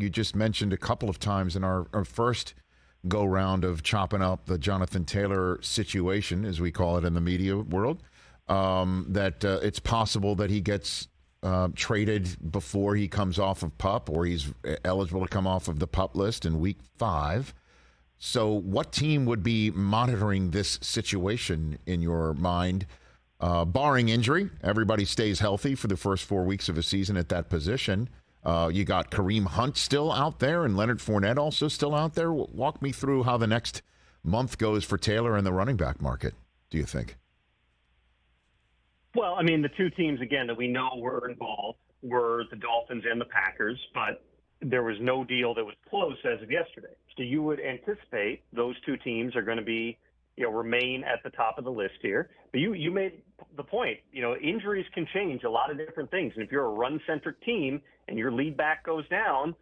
you just mentioned a couple of times in our first go-round of chopping up the Jonathan Taylor situation, as we call it in the media world, that it's possible that he gets traded before he comes off of PUP, or he's eligible to come off of the PUP list in week 5. So what team would be monitoring this situation in your mind? Barring injury, everybody stays healthy for the first 4 weeks of a season at that position. You got Kareem Hunt still out there and Leonard Fournette also still out there. Walk me through how the next month goes for Taylor in the running back market, do you think? Well, I mean, the two teams, again, that we know were involved were the Dolphins and the Packers, but there was no deal that was close as of yesterday. So you would anticipate those two teams are going to be, remain at the top of the list here. But you made the point, injuries can change a lot of different things. And if you're a run-centric team and your lead back goes down,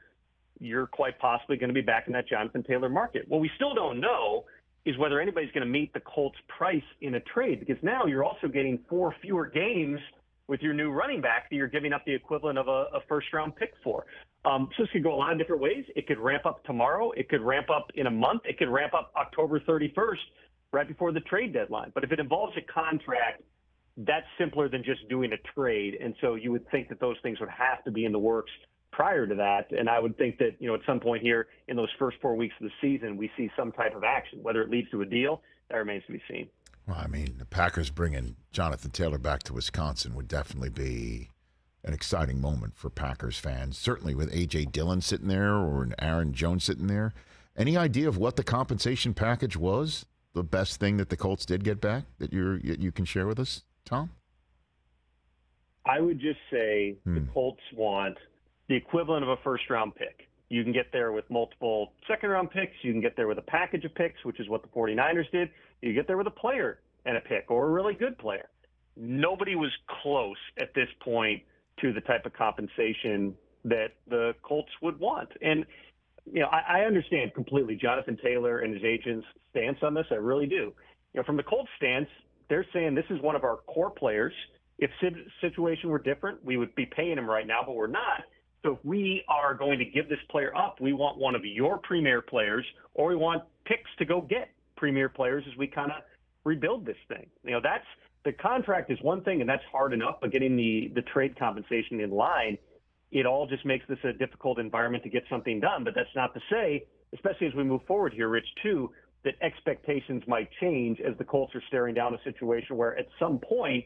you're quite possibly going to be back in that Jonathan Taylor market. What we still don't know is whether anybody's going to meet the Colts' price in a trade, because now you're also getting 4 fewer games with your new running back that you're giving up the equivalent of a first-round pick for. So this could go a lot of different ways. It could ramp up tomorrow. It could ramp up in a month. It could ramp up October 31st, right before the trade deadline. But if it involves a contract, that's simpler than just doing a trade. And so you would think that those things would have to be in the works prior to that. And I would think that, at some point here in those first 4 weeks of the season, we see some type of action. Whether it leads to a deal, that remains to be seen. Well, I mean, the Packers bringing Jonathan Taylor back to Wisconsin would definitely be an exciting moment for Packers fans, certainly with A.J. Dillon sitting there or an Aaron Jones sitting there. Any idea of what the compensation package was? The best thing that the Colts did get back that you can share with us, Tom? I would just say the Colts want the equivalent of a first-round pick. You can get there with multiple second-round picks. You can get there with a package of picks, which is what the 49ers did. You get there with a player and a pick, or a really good player. Nobody was close at this point to the type of compensation that the Colts would want. And, I understand completely Jonathan Taylor and his agent's stance on this. I really do. From the Colts stance, they're saying this is one of our core players. If situation were different, we would be paying him right now, but we're not. So if we are going to give this player up, we want one of your premier players, or we want picks to go get premier players as we kind of rebuild this thing. That's the contract is one thing, and that's hard enough, but getting the trade compensation in line, it all just makes this a difficult environment to get something done. But that's not to say, especially as we move forward here, Rich, too, that expectations might change as the Colts are staring down a situation where at some point,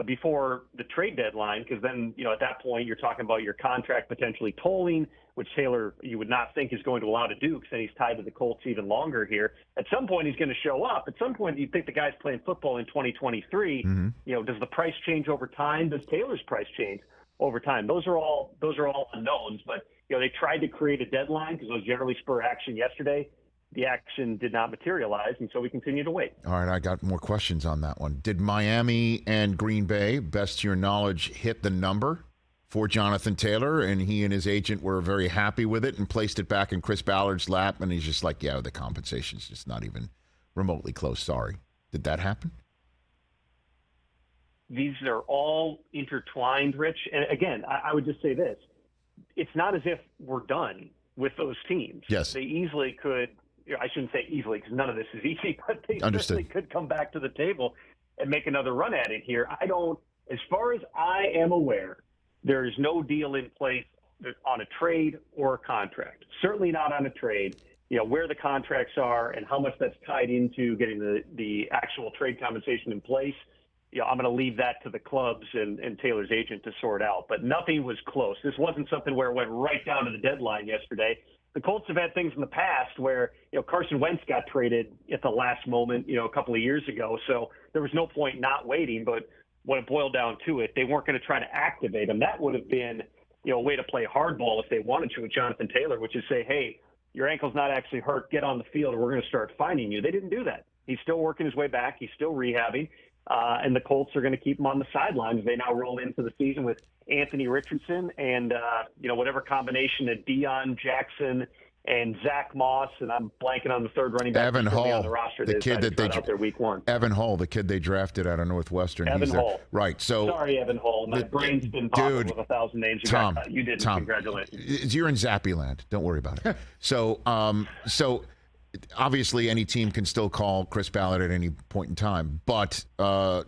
before the trade deadline, because then, at that point, you're talking about your contract potentially tolling, which Taylor, you would not think is going to allow to do, because then he's tied to the Colts even longer here. At some point, he's going to show up. At some point, you think the guy's playing football in 2023. Does the price change over time? Does Taylor's price change over time? Those are all unknowns. But, they tried to create a deadline because those generally spur action yesterday. The action did not materialize, and so we continue to wait. All right, I got more questions on that one. Did Miami and Green Bay, best to your knowledge, hit the number for Jonathan Taylor, and he and his agent were very happy with it and placed it back in Chris Ballard's lap, and he's just like, yeah, the compensation's just not even remotely close, sorry. Did that happen? These are all intertwined, Rich. And again, I would just say this. It's not as if we're done with those teams. Yes. They easily could – I shouldn't say easily because none of this is easy, but they certainly could come back to the table and make another run at it here. As far as I am aware, there is no deal in place on a trade or a contract. Certainly not on a trade. Where the contracts are and how much that's tied into getting the actual trade compensation in place, I'm going to leave that to the clubs and Taylor's agent to sort out. But nothing was close. This wasn't something where it went right down to the deadline yesterday. The Colts have had things in the past where, Carson Wentz got traded at the last moment, a couple of years ago. So there was no point not waiting. But when it boiled down to it, they weren't going to try to activate him. That would have been, a way to play hardball if they wanted to with Jonathan Taylor, which is say, hey, your ankle's not actually hurt. Get on the field or we're going to start finding you. They didn't do that. He's still working his way back. He's still rehabbing. And the Colts are going to keep him on the sidelines. They now roll into the season with Anthony Richardson and, whatever combination of Deion, Jackson, and Zach Moss, and I'm blanking on the third running back Evan Hall, on the roster. the kid that they out there week 1. Evan Hall, the kid they drafted out of Northwestern. Evan Hall, right? So sorry, Evan Hall. My brain's been popping with 1,000 names. You didn't. Congratulations. You're in Zappy land. Don't worry about it. So obviously, any team can still call Chris Ballard at any point in time, but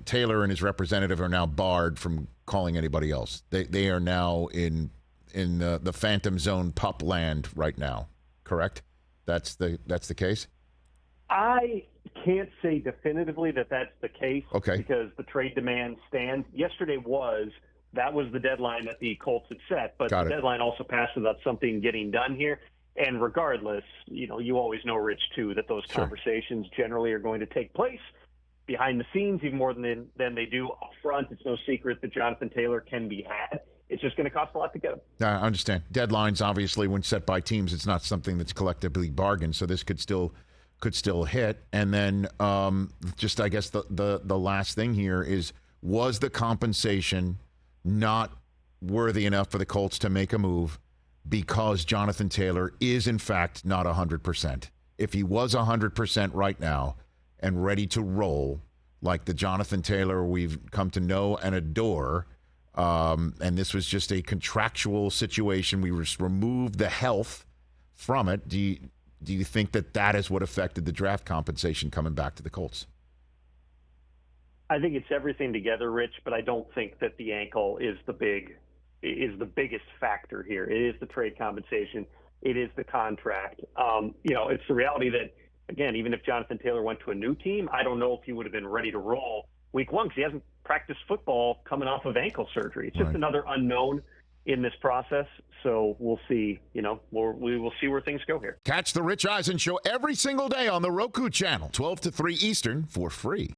Taylor and his representative are now barred from calling anybody else. They are now in the Phantom Zone pup land right now. Correct? That's the case? I can't say definitively that that's the case. Okay. Because the trade demand stands. Yesterday that was the deadline that the Colts had set, but the deadline also passed without something getting done here. And regardless, you always know, Rich, too, that those conversations generally are going to take place behind the scenes even more than they do up front. It's no secret that Jonathan Taylor can be had. It's just going to cost a lot to get him. I understand. Deadlines, obviously, when set by teams, it's not something that's collectively bargained, so this could still hit. And then just, I guess, the last thing here is, was the compensation not worthy enough for the Colts to make a move because Jonathan Taylor is, in fact, not 100%? If he was 100% right now and ready to roll like the Jonathan Taylor we've come to know and adore, and this was just a contractual situation, we removed the health from it, do you think that is what affected the draft compensation coming back to the Colts? I think it's everything together, Rich, but I don't think that the ankle is the biggest factor here. It is the trade compensation. It is the contract. It's the reality that, again, even if Jonathan Taylor went to a new team, I don't know if he would have been ready to roll week 1 because he hasn't practiced football coming off of ankle surgery. It's just another unknown in this process. So we'll see, we will see where things go here. Catch the Rich Eisen Show every single day on the Roku channel, 12 to 3 Eastern, for free.